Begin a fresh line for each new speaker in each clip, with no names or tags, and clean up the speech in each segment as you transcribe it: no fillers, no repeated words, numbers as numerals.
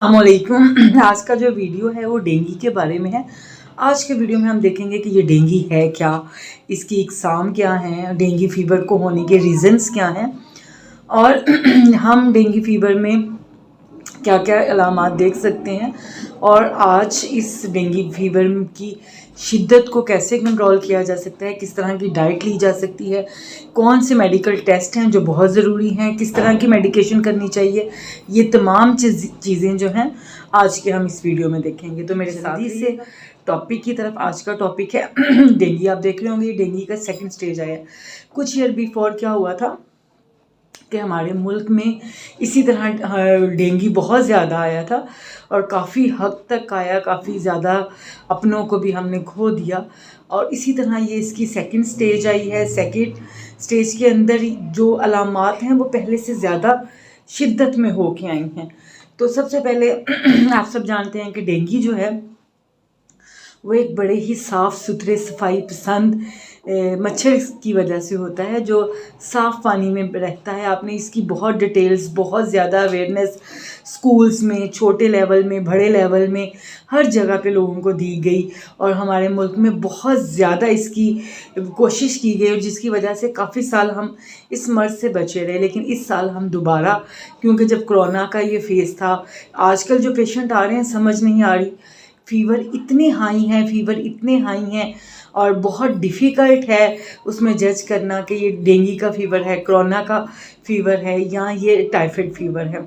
अस्सलामुअलैकुम। आज का जो वीडियो है वो डेंगू के बारे में है। आज के वीडियो में हम देखेंगे कि ये डेंगू है क्या, इसकी इकसाम क्या हैं, डेंगू फीवर को होने के रीज़न्स क्या हैं और हम डेंगू फीवर में क्या क्या अलामात देख सकते हैं और आज इस डेंगू फीवर की शिद्दत को कैसे कंट्रोल किया जा सकता है, किस तरह की डाइट ली जा सकती है, कौन से मेडिकल टेस्ट हैं जो बहुत ज़रूरी हैं, किस तरह की मेडिकेशन करनी चाहिए, ये तमाम चीज़ें जो हैं आज के हम इस वीडियो में देखेंगे। तो मेरे साथ ही से टॉपिक की तरफ, आज का टॉपिक है डेंगू। आप देख रहे होंगे डेंगू का सेकंड स्टेज आया है। कुछ ईयर बिफोर क्या हुआ था कि हमारे मुल्क में इसी तरह डेंगू बहुत ज़्यादा आया था और काफ़ी हद तक आया, काफ़ी ज़्यादा अपनों को भी हमने खो दिया। और इसी तरह ये इसकी सेकंड स्टेज आई है। सेकंड स्टेज के अंदर जो अलामात हैं वो पहले से ज़्यादा शिद्दत में हो के आई हैं। तो सबसे पहले आप सब जानते हैं कि डेंगू जो है वो एक बड़े ही साफ़ सुथरे सफाई पसंद मच्छर की वजह से होता है जो साफ़ पानी में रहता है। आपने इसकी बहुत डिटेल्स, बहुत ज़्यादा अवेयरनेस स्कूल्स में, छोटे लेवल में, बड़े लेवल में, हर जगह पे लोगों को दी गई और हमारे मुल्क में बहुत ज़्यादा इसकी कोशिश की गई और जिसकी वजह से काफ़ी साल हम इस मर्ज़ से बचे रहे। लेकिन इस साल हम दोबारा, क्योंकि जब कोरोना का ये फेज़ था, आजकल जो पेशेंट आ रहे हैं समझ नहीं आ रही, फ़ीवर इतने हाई हैं और बहुत डिफ़िकल्ट है उसमें जज करना कि ये डेंगू का फ़ीवर है, कोरोना का फ़ीवर है या ये टाइफाइड फ़ीवर है।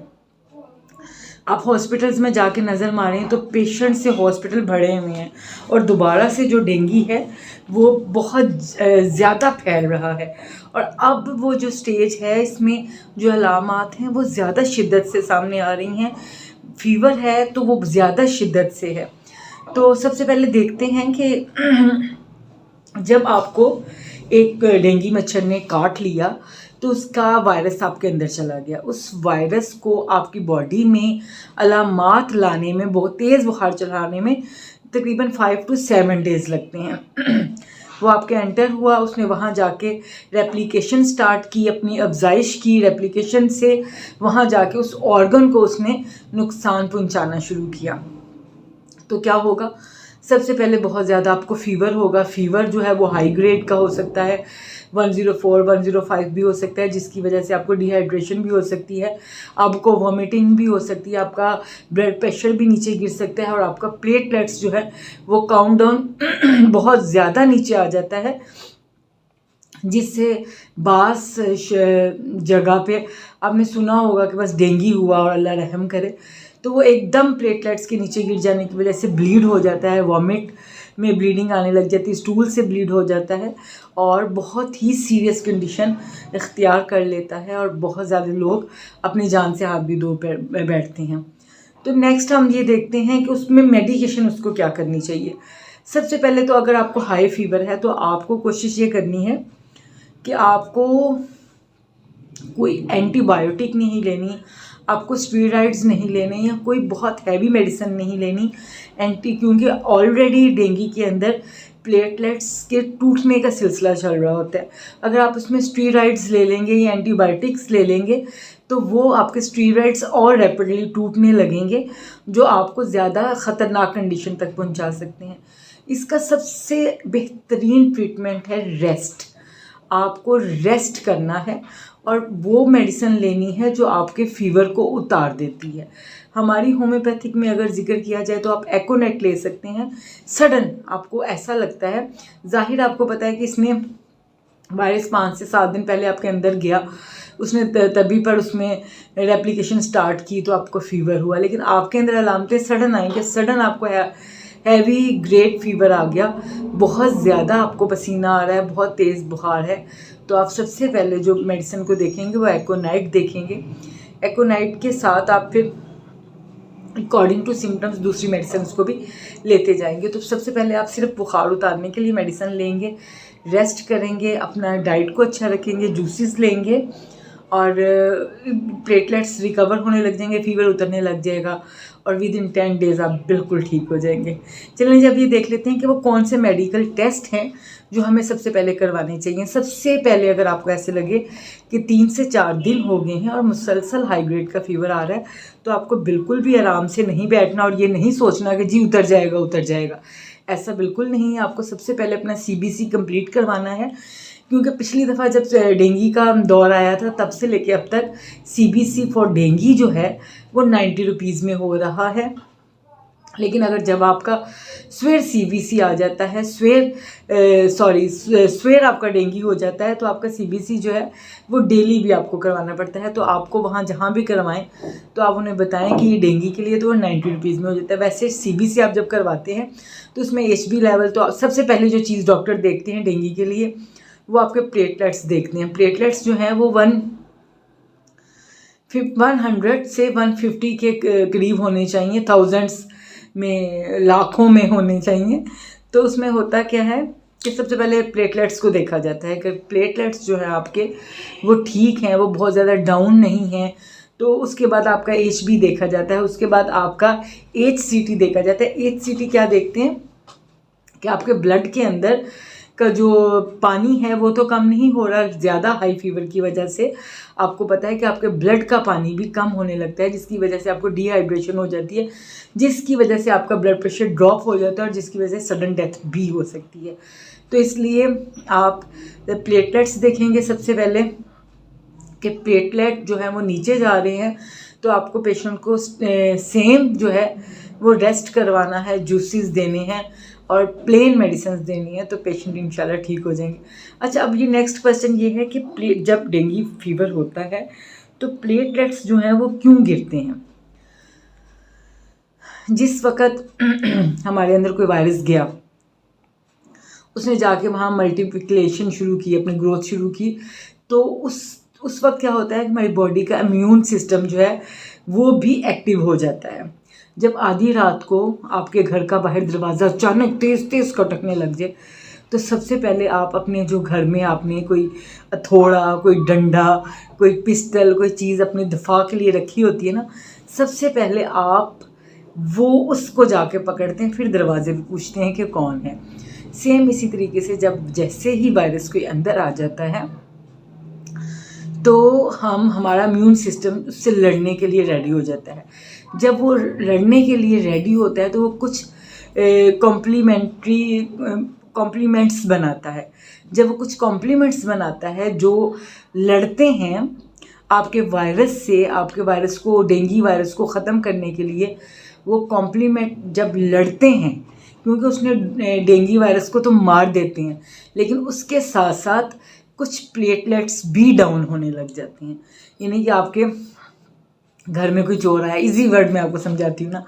आप हॉस्पिटल्स में जाके नज़र मारें तो पेशेंट से हॉस्पिटल भरे हुए हैं और दोबारा से जो डेंगू है वो बहुत ज़्यादा फैल रहा है। और अब वो जो स्टेज है इसमें जो अलामात हैं वो ज़्यादा शिद्दत से सामने आ रही हैं। फ़ीवर है तो वो ज़्यादा शिद्दत से है। तो सबसे पहले देखते हैं कि जब आपको एक डेंगू मच्छर ने काट लिया तो उसका वायरस आपके अंदर चला गया। उस वायरस को आपकी बॉडी में अलामात लाने में, बहुत तेज़ बुखार चढ़ाने में तकरीबन 5 to 7 डेज़ लगते हैं। वो आपके एंटर हुआ, उसने वहाँ जाके रेप्लिकेशन स्टार्ट की, अपनी अफजाइश की, रेप्लिकेशन से वहाँ जाके उस ऑर्गन को उसने नुकसान पहुँचाना शुरू किया। तो क्या होगा, सबसे पहले बहुत ज़्यादा आपको फ़ीवर होगा। फ़ीवर जो है वो हाई ग्रेड का हो सकता है, 104, 105 भी हो सकता है, जिसकी वजह से आपको डिहाइड्रेशन भी हो सकती है, आपको वॉमिटिंग भी हो सकती है, आपका ब्लड प्रेशर भी नीचे गिर सकता है और आपका प्लेटलेट्स जो है वो काउंटडाउन बहुत ज़्यादा नीचे आ जाता है, जिससे बास जगह पे आपने सुना होगा कि बस डेंगू हुआ और अल्लाह रहम करे, तो वो एकदम प्लेटलेट्स के नीचे गिर जाने की वजह से ब्लीड हो जाता है, वॉमिट में ब्लीडिंग आने लग जाती है, स्टूल से ब्लीड हो जाता है और बहुत ही सीरियस कंडीशन इख्तियार कर लेता है और बहुत ज़्यादा लोग अपनी जान से हाथ भी धो बैठते हैं। तो नेक्स्ट हम ये देखते हैं कि उसमें मेडिकेशन उसको क्या करनी चाहिए। सबसे पहले तो अगर आपको हाई फीवर है तो आपको कोशिश ये करनी है कि आपको कोई एंटीबायोटिक नहीं लेनी, आपको स्टेरॉइड्स नहीं लेने या कोई बहुत हैवी मेडिसिन नहीं लेनी क्योंकि ऑलरेडी डेंगू के अंदर प्लेटलेट्स के टूटने का सिलसिला चल रहा होता है। अगर आप उसमें स्टेरॉइड्स ले लेंगे या एंटीबायोटिक्स ले लेंगे तो वो आपके स्टेरॉइड्स और रैपिडली टूटने लगेंगे, जो आपको ज़्यादा ख़तरनाक कंडीशन तक पहुंचा सकते हैं। इसका सबसे बेहतरीन ट्रीटमेंट है रेस्ट। आपको रेस्ट करना है और वो मेडिसिन लेनी है जो आपके फ़ीवर को उतार देती है। हमारी होम्योपैथिक में अगर जिक्र किया जाए तो आप एकोनेट ले सकते हैं। सडन आपको ऐसा लगता है, ज़ाहिर आपको पता है कि इसने वायरस 5 से 7 दिन पहले आपके अंदर गया, उसने तभी पर उसमें रेप्लिकेशन स्टार्ट की तो आपको फ़ीवर हुआ, लेकिन आपके अंदर अलामतें सडन आएंगे, सडन आपको हैवी ग्रेड फीवर आ गया, बहुत ज़्यादा आपको पसीना आ रहा है, बहुत तेज़ बुखार है, तो आप सबसे पहले जो मेडिसिन को देखेंगे वो एकोनाइट देखेंगे। एकोनाइट के साथ आप फिर अकॉर्डिंग टू सिम्टम्स दूसरी मेडिसिन को भी लेते जाएंगे। तो सबसे पहले आप सिर्फ बुखार उतारने के लिए मेडिसिन लेंगे, रेस्ट करेंगे, अपना डाइट को अच्छा रखेंगे, जूसेस लेंगे और प्लेटलेट्स रिकवर होने लग जाएंगे, फीवर उतरने लग जाएगा और विद इन 10 डेज़ आप बिल्कुल ठीक हो जाएंगे। चलिए जब ये देख लेते हैं कि वो कौन से मेडिकल टेस्ट हैं जो हमें सबसे पहले करवाने चाहिए। सबसे पहले अगर आपको ऐसे लगे कि 3 से 4 दिन हो गए हैं और मुसलसल हाई ग्रेड का फीवर आ रहा है, तो आपको बिल्कुल भी आराम से नहीं बैठना और ये नहीं सोचना कि जी उतर जाएगा। ऐसा बिल्कुल नहीं है। आपको सबसे पहले अपना CBC कंप्लीट करवाना है, क्योंकि पिछली दफ़ा जब डेंगू का दौर आया था तब से लेके अब तक CBC फॉर डेंगू जो है वो 90 रुपीज़ में हो रहा है। लेकिन अगर जब आपका स्वेर CBC आ जाता है, स्वेर आपका डेंगू हो जाता है, तो आपका CBC जो है वो डेली भी आपको करवाना पड़ता है। तो आपको वहाँ जहाँ भी करवाएं तो आप उन्हें बताएं कि ये डेंगू के लिए तो वो 90 रुपीज़ में हो जाता है। वैसे CBC आप जब करवाते हैं तो उसमें HB लेवल, तो सबसे पहले जो चीज़ डॉक्टर देखते हैं डेंगू के लिए वो आपके प्लेटलेट्स देखते हैं। प्लेटलेट्स जो हैं वो 100 से 150 के करीब होने चाहिए, थाउजेंड्स में, लाखों में होने चाहिए। तो उसमें होता क्या है कि सबसे पहले प्लेटलेट्स को देखा जाता है कि प्लेटलेट्स जो है आपके वो ठीक हैं, वो बहुत ज़्यादा डाउन नहीं हैं। तो उसके बाद आपका HB देखा जाता है, उसके बाद आपका HCT देखा जाता है। HCT क्या देखते हैं कि आपके ब्लड के अंदर का जो पानी है वो तो कम नहीं हो रहा, ज़्यादा हाई फीवर की वजह से आपको पता है कि आपके ब्लड का पानी भी कम होने लगता है, जिसकी वजह से आपको डिहाइड्रेशन हो जाती है, जिसकी वजह से आपका ब्लड प्रेशर ड्रॉप हो जाता है और जिसकी वजह से सडन डेथ भी हो सकती है। तो इसलिए आप प्लेटलेट्स देखेंगे सबसे पहले कि प्लेटलेट जो है वो नीचे जा रहे हैं, तो आपको पेशेंट को सेम जो है वो रेस्ट करवाना है, जूसेस देने हैं और प्लेन मेडिसिन देनी है, तो पेशेंट इंशाल्लाह ठीक हो जाएंगे। अच्छा, अब ये नेक्स्ट क्वेश्चन ये है कि जब डेंगू फीवर होता है तो प्लेटलेट्स जो हैं वो क्यों गिरते हैं। जिस वक्त हमारे अंदर कोई वायरस गया, उसने जाके वहाँ मल्टीप्लिकेशन शुरू की, अपनी ग्रोथ शुरू की, तो उस वक्त क्या होता है कि हमारी बॉडी का इम्यून सिस्टम जो है वो भी एक्टिव हो जाता है। जब आधी रात को आपके घर का बाहर दरवाज़ा अचानक तेज़ तेज़ खटकने लग जाए, तो सबसे पहले आप अपने जो घर में आपने कोई हथौड़ा, कोई डंडा, कोई पिस्टल, कोई चीज़ अपने दफा के लिए रखी होती है ना, सबसे पहले आप वो उसको जाके पकड़ते हैं, फिर दरवाजे पे पूछते हैं कि कौन है। सेम इसी तरीके से जैसे ही वायरस कोई अंदर आ जाता है तो हमारा इम्यून सिस्टम उससे लड़ने के लिए रेडी हो जाता है। जब वो लड़ने के लिए रेडी होता है तो वो कुछ कॉम्प्लीमेंट्स बनाता है। जब वो कुछ कॉम्प्लीमेंट्स बनाता है जो लड़ते हैं आपके वायरस से, आपके वायरस को, डेंगू वायरस को ख़त्म करने के लिए, वो कॉम्प्लीमेंट जब लड़ते हैं, क्योंकि उसने डेंगू वायरस को तो मार देते हैं, लेकिन उसके साथ साथ कुछ प्लेटलेट्स भी डाउन होने लग जाते हैं। यानी कि आपके घर में कोई चोर आया, इजी वर्ड में आपको समझाती हूँ ना,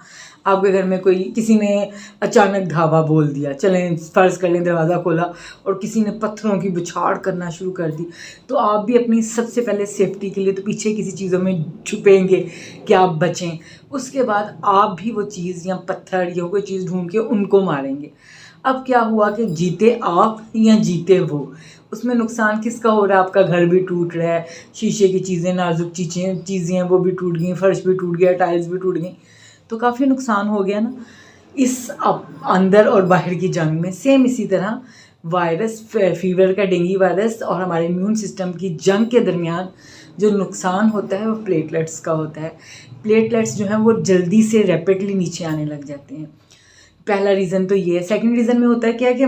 आपके घर में किसी ने अचानक धावा बोल दिया, चलें फ़र्ज़ कर लें दरवाज़ा खोला और किसी ने पत्थरों की बौछार करना शुरू कर दी, तो आप भी अपनी सबसे पहले सेफ्टी के लिए तो पीछे किसी चीज़ों में छुपेंगे कि आप बचें। उसके बाद आप भी वो चीज़ या पत्थर या कोई चीज़ ढूंढ के उनको मारेंगे। अब क्या हुआ कि जीते आप या जीते वो, उसमें नुकसान किसका हो रहा है? आपका घर भी टूट रहा है, शीशे की चीज़ें, नाजुक चीज़ें हैं वो भी टूट गई, फर्श भी टूट गया, टाइल्स भी टूट गई, तो काफ़ी नुकसान हो गया ना। इस अंदर और बाहर की जंग में सेम इसी तरह वायरस, फीवर का, डेंगू वायरस और हमारे इम्यून सिस्टम की जंग के दरमियान जो नुकसान होता है वो प्लेटलेट्स का होता है। प्लेटलेट्स जो हैं वो जल्दी से रैपिडली नीचे आने लग जाते हैं। पहला रीज़न तो ये है। सेकंड रीज़न में होता है क्या कि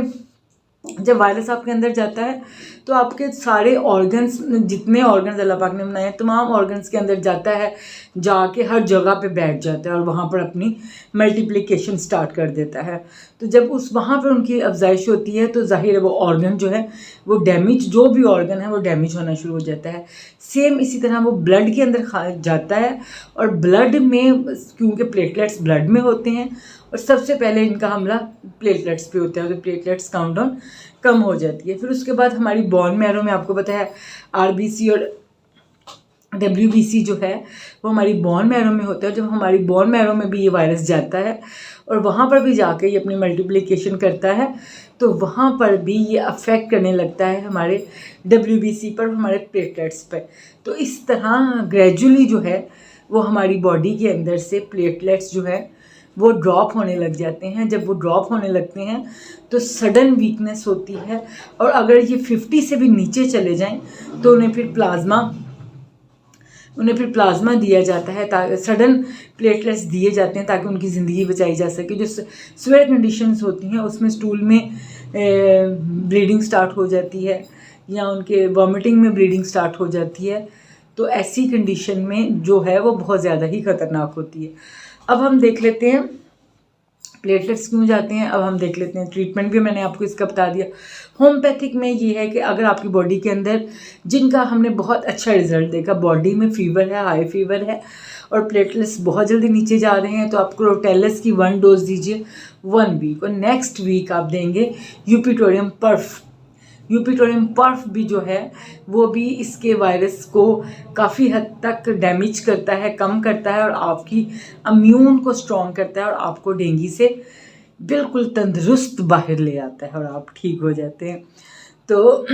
जब वायरस आपके अंदर जाता है तो आपके सारे ऑर्गन्स, जितने ऑर्गन्स अल्लाह पाक ने बनाए, तमाम ऑर्गन्स के अंदर जाता है, जाके हर जगह पे बैठ जाता है और वहाँ पर अपनी मल्टीप्लिकेशन स्टार्ट कर देता है। तो जब वहाँ पर उनकी अफजाइश होती है तो ज़ाहिर है वो ऑर्गन जो है वो डैमेज, जो भी ऑर्गन है वो डैमेज होना शुरू हो जाता है। सेम इसी तरह वो ब्लड के अंदर जाता है और ब्लड में, क्योंकि प्लेटलेट्स ब्लड में होते हैं और सबसे पहले इनका हमला प्लेटलेट्स पे होता है, तो प्लेटलेट्स काउंटडाउन कम हो जाती है। फिर उसके बाद हमारी बोन मैरो में आपको पता है RBC और WBC जो है वो हमारी बोन मैरो में होता है। जब हमारी बोन मैरो में भी ये वायरस जाता है और वहाँ पर भी जाके ये अपनी मल्टीप्लिकेशन करता है, तो वहाँ पर भी ये अफेक्ट करने लगता है हमारे WBC पर, हमारे प्लेटलेट्स पर। तो इस तरह ग्रेजुअली जो है वो हमारी बॉडी के अंदर से प्लेटलेट्स जो है वो ड्रॉप होने लग जाते हैं। जब वो ड्रॉप होने लगते हैं तो सडन वीकनेस होती है, और अगर ये 50 से भी नीचे चले जाएं तो उन्हें फिर प्लाज्मा दिया जाता है, ताकि सडन प्लेटलेट्स दिए जाते हैं ताकि उनकी ज़िंदगी बचाई जा सके। जो सीवियर कंडीशंस होती हैं उसमें स्टूल में ब्लीडिंग स्टार्ट हो जाती है या उनके वॉमिटिंग में ब्लीडिंग स्टार्ट हो जाती है, तो ऐसी कंडीशन में जो है वो बहुत ज़्यादा ही ख़तरनाक होती है। अब हम देख लेते हैं प्लेटलेट्स क्यों जाते हैं। अब हम देख लेते हैं ट्रीटमेंट भी मैंने आपको इसका बता दिया। होम्योपैथिक में ये है कि अगर आपकी बॉडी के अंदर, जिनका हमने बहुत अच्छा रिजल्ट देखा, बॉडी में फीवर है, हाई फीवर है और प्लेटलेट्स बहुत जल्दी नीचे जा रहे हैं, तो आप क्रोटेलस की 1 डोज दीजिए 1 वीक, और नेक्स्ट वीक आप देंगे यूपीटोरियम पर्फ भी जो है वो भी इसके वायरस को काफ़ी हद तक डैमेज करता है, कम करता है और आपकी इम्यून को स्ट्रॉन्ग करता है और आपको डेंगू से बिल्कुल तंदुरुस्त बाहर ले आता है और आप ठीक हो जाते हैं। तो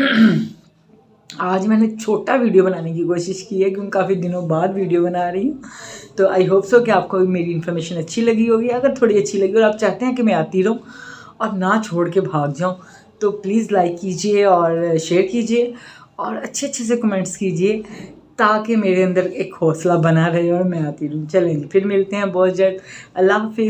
आज मैंने छोटा वीडियो बनाने की कोशिश की है क्योंकि काफ़ी दिनों बाद वीडियो बना रही हूँ। तो आई होप सो कि आपको मेरी इन्फॉर्मेशन अच्छी लगी होगी। अगर थोड़ी अच्छी लगी और आप चाहते हैं कि मैं आती रहूँ और ना छोड़ के भाग जाऊँ, तो प्लीज़ लाइक कीजिए और शेयर कीजिए और अच्छे से कमेंट्स कीजिए, ताकि मेरे अंदर एक हौसला बना रहे और मैं आती रहूँ। चलेंगे, फिर मिलते हैं बहुत जल्द। अल्लाह हाफिज़।